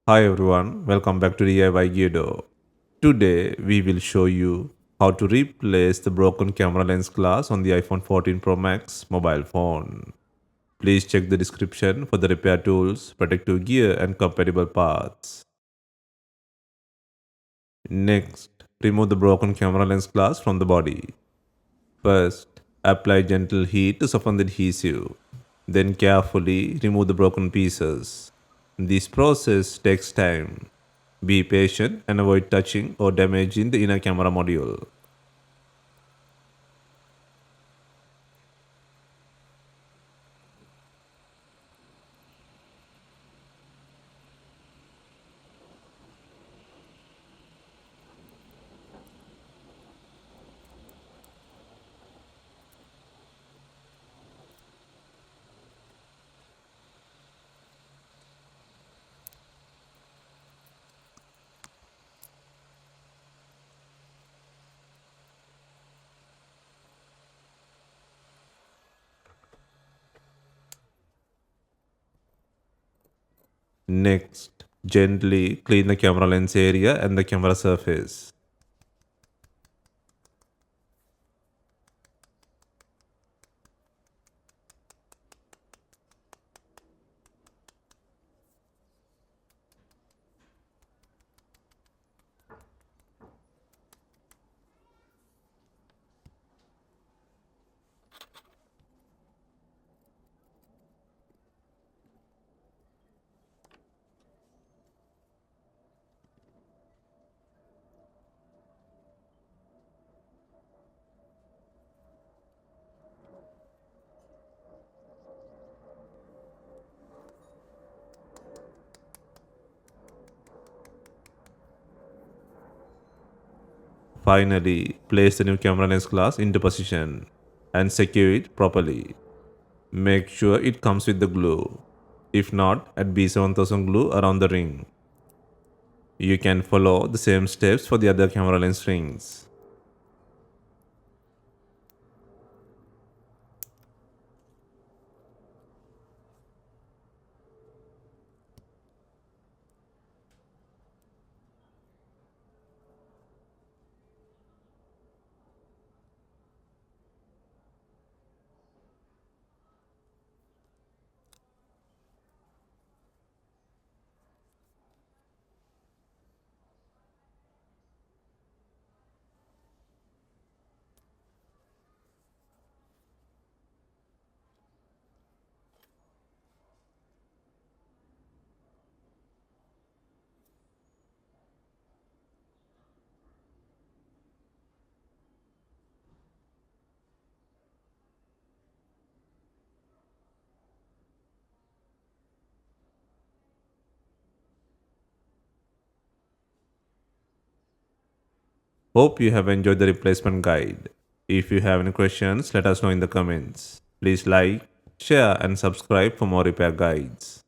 Hi everyone, welcome back to DIY Guido. Today we will show you how to replace the broken camera lens glass on the iPhone 14 Pro Max mobile phone. Please check the description for the repair tools, protective gear and compatible parts. Next, remove the broken camera lens glass from the body. First, apply gentle heat to soften the adhesive. Then carefully remove the broken pieces. This process takes time. Be patient and avoid touching or damaging the inner camera module. Next, gently clean the camera lens area and the camera surface. Finally, place the new camera lens glass into position and secure it properly. Make sure it comes with the glue. If not, add B7000 glue around the ring. You can follow the same steps for the other camera lens rings. Hope you have enjoyed the replacement guide. If you have any questions, let us know in the comments. Please like, share, and subscribe for more repair guides.